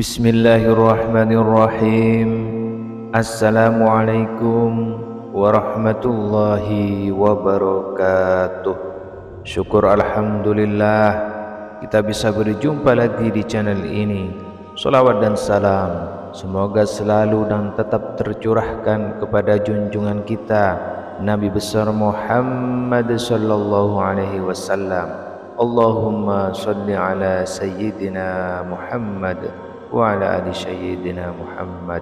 Bismillahirrahmanirrahim. Assalamualaikum warahmatullahi wabarakatuh. Syukur alhamdulillah kita bisa berjumpa lagi di channel ini. Salawat dan salam semoga selalu dan tetap tercurahkan kepada junjungan kita Nabi besar Muhammad sallallahu alaihi wasallam. Allahumma shalli ala sayyidina Muhammad wa ala ali sayyidina Muhammad.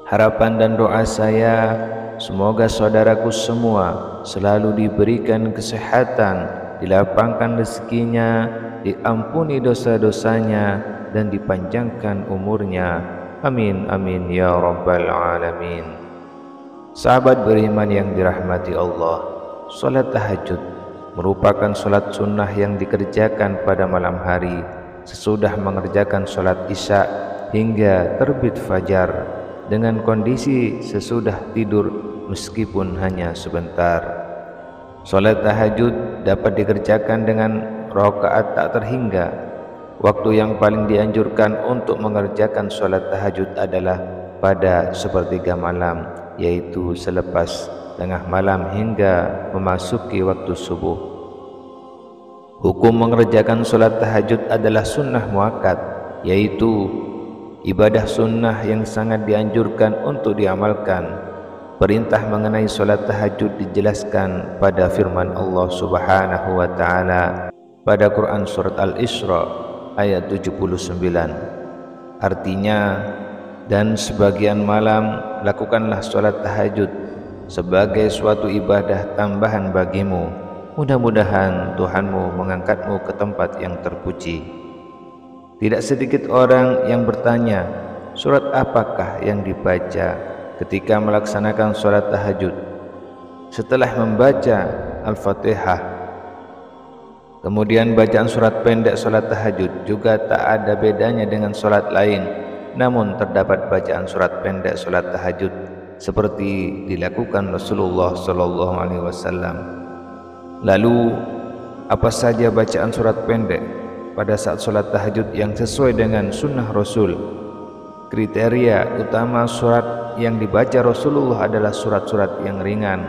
Harapan dan doa saya semoga saudaraku semua selalu diberikan kesehatan, dilapangkan rezekinya, diampuni dosa-dosanya, dan dipanjangkan umurnya. Amin amin ya rabbal alamin. Sahabat beriman yang dirahmati Allah, salat tahajud merupakan salat sunnah yang dikerjakan pada malam hari sesudah mengerjakan sholat isya hingga terbit fajar, dengan kondisi sesudah tidur meskipun hanya sebentar. Sholat tahajud dapat dikerjakan dengan rakaat tak terhingga. Waktu yang paling dianjurkan untuk mengerjakan sholat tahajud adalah pada sepertiga malam, yaitu selepas tengah malam hingga memasuki waktu subuh. Hukum mengerjakan sholat tahajud adalah sunnah muakkad, yaitu ibadah sunnah yang sangat dianjurkan untuk diamalkan. Perintah mengenai sholat tahajud dijelaskan pada firman Allah Subhanahu wa Ta'ala pada Quran Surat Al-Isra ayat 79. Artinya, dan sebagian malam lakukanlah sholat tahajud sebagai suatu ibadah tambahan bagimu. Mudah-mudahan Tuhanmu mengangkatmu ke tempat yang terpuji. Tidak sedikit orang yang bertanya, surat apakah yang dibaca ketika melaksanakan sholat tahajud? Setelah membaca Al-Fatihah, kemudian bacaan surat pendek sholat tahajud juga tak ada bedanya dengan sholat lain. Namun terdapat bacaan surat pendek sholat tahajud seperti dilakukan Rasulullah SAW. Lalu, apa saja bacaan surat pendek pada saat sholat tahajud yang sesuai dengan sunnah Rasul? Kriteria utama surat yang dibaca Rasulullah adalah surat-surat yang ringan.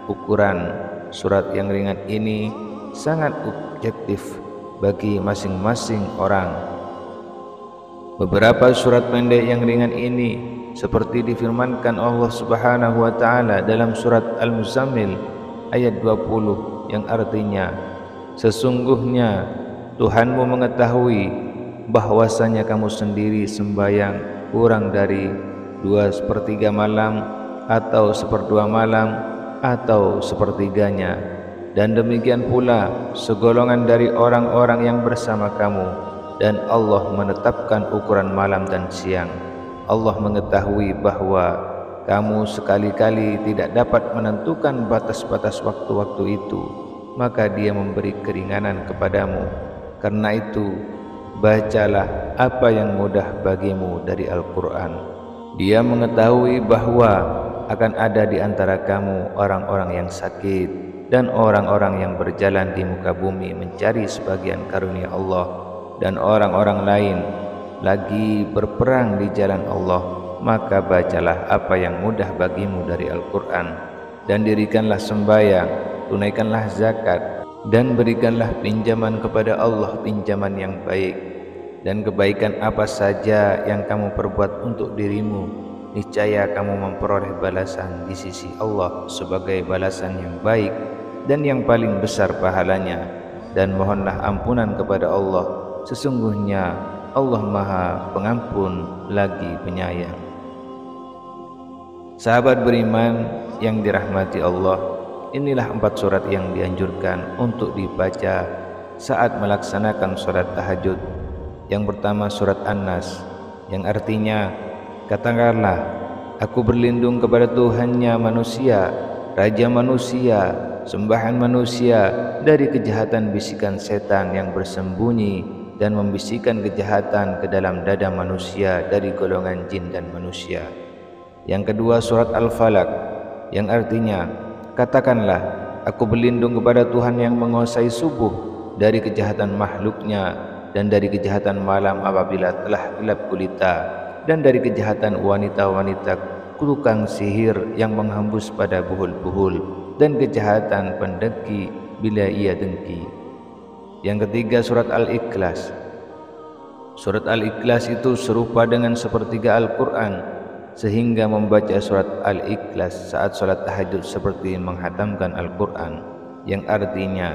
Ukuran surat yang ringan ini sangat objektif bagi masing-masing orang. Beberapa surat pendek yang ringan ini seperti difirmankan Allah Subhanahu wa Ta'ala dalam surat Al-Muzammil ayat 20, yang artinya, sesungguhnya Tuhanmu mengetahui bahwasanya kamu sendiri sembahyang kurang dari 2/3 malam atau 1/2 malam atau sepertiganya, dan demikian pula segolongan dari orang-orang yang bersama kamu, dan Allah menetapkan ukuran malam dan siang. Allah mengetahui bahwa kamu sekali-kali tidak dapat menentukan batas-batas waktu-waktu itu, maka Dia memberi keringanan kepadamu. Karena itu, bacalah apa yang mudah bagimu dari Al-Quran. Dia mengetahui bahwa akan ada di antara kamu orang-orang yang sakit dan orang-orang yang berjalan di muka bumi mencari sebagian karunia Allah, dan orang-orang lain lagi berperang di jalan Allah. Maka bacalah apa yang mudah bagimu dari Al-Quran, dan dirikanlah sembahyang, tunaikanlah zakat, dan berikanlah pinjaman kepada Allah pinjaman yang baik. Dan kebaikan apa saja yang kamu perbuat untuk dirimu, niscaya kamu memperoleh balasan di sisi Allah sebagai balasan yang baik dan yang paling besar pahalanya. Dan mohonlah ampunan kepada Allah, sesungguhnya Allah Maha Pengampun lagi Penyayang. Sahabat beriman yang dirahmati Allah, inilah 4 surat yang dianjurkan untuk dibaca saat melaksanakan sholat tahajud. Yang pertama surat An-Nas, yang artinya, katakanlah, aku berlindung kepada Tuhannya manusia, Raja manusia, sembahan manusia, dari kejahatan bisikan setan yang bersembunyi dan membisikkan kejahatan ke dalam dada manusia dari golongan jin dan manusia. Yang kedua surat Al-Falaq, yang artinya, katakanlah, aku berlindung kepada Tuhan yang menguasai subuh dari kejahatan makhluknya dan dari kejahatan malam apabila telah gelap gulita, dan dari kejahatan wanita-wanita tukang sihir yang menghembus pada buhul-buhul, dan kejahatan pendengki bila ia dengki. Yang ketiga, surat Al-Ikhlas. Surat Al-Ikhlas itu serupa dengan sepertiga Al-Quran, sehingga membaca surat Al-Ikhlas saat sholat tahajud seperti menghatamkan Al-Quran, yang artinya,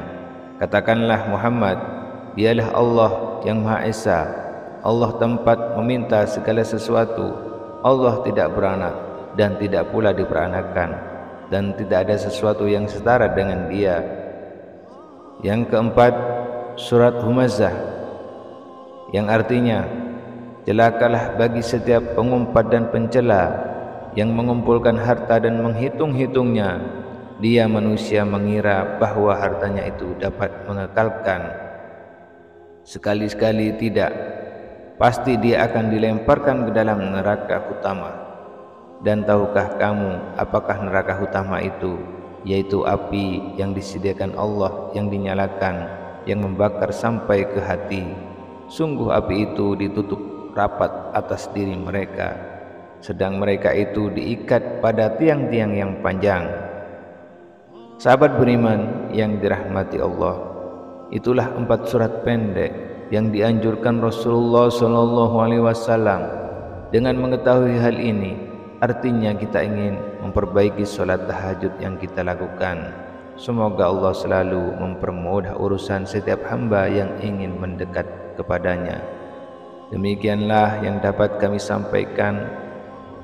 katakanlah Muhammad, dialah Allah yang Maha Esa, Allah tempat meminta segala sesuatu, Allah tidak beranak dan tidak pula diperanakan, dan tidak ada sesuatu yang setara dengan Dia. Yang keempat, surat Humazah, yang artinya, celakalah bagi setiap pengumpat dan pencela yang mengumpulkan harta dan menghitung-hitungnya. Dia manusia mengira bahwa hartanya itu dapat mengekalkan. Sekali-sekali tidak, pasti dia akan dilemparkan ke dalam neraka utama. Dan tahukah kamu apakah neraka utama itu? Yaitu api yang disediakan Allah yang dinyalakan, yang membakar sampai ke hati. Sungguh api itu ditutup rapat atas diri mereka, sedang mereka itu diikat pada tiang-tiang yang panjang. Sahabat beriman yang dirahmati Allah, itulah 4 surat pendek yang dianjurkan Rasulullah SAW. Dengan mengetahui hal ini, artinya kita ingin memperbaiki sholat tahajud yang kita lakukan. Semoga Allah selalu mempermudah urusan setiap hamba yang ingin mendekat kepadanya. Demikianlah yang dapat kami sampaikan.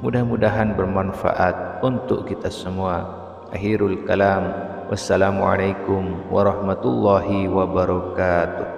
Mudah-mudahan bermanfaat untuk kita semua. Akhirul kalam. Wassalamualaikum warahmatullahi wabarakatuh.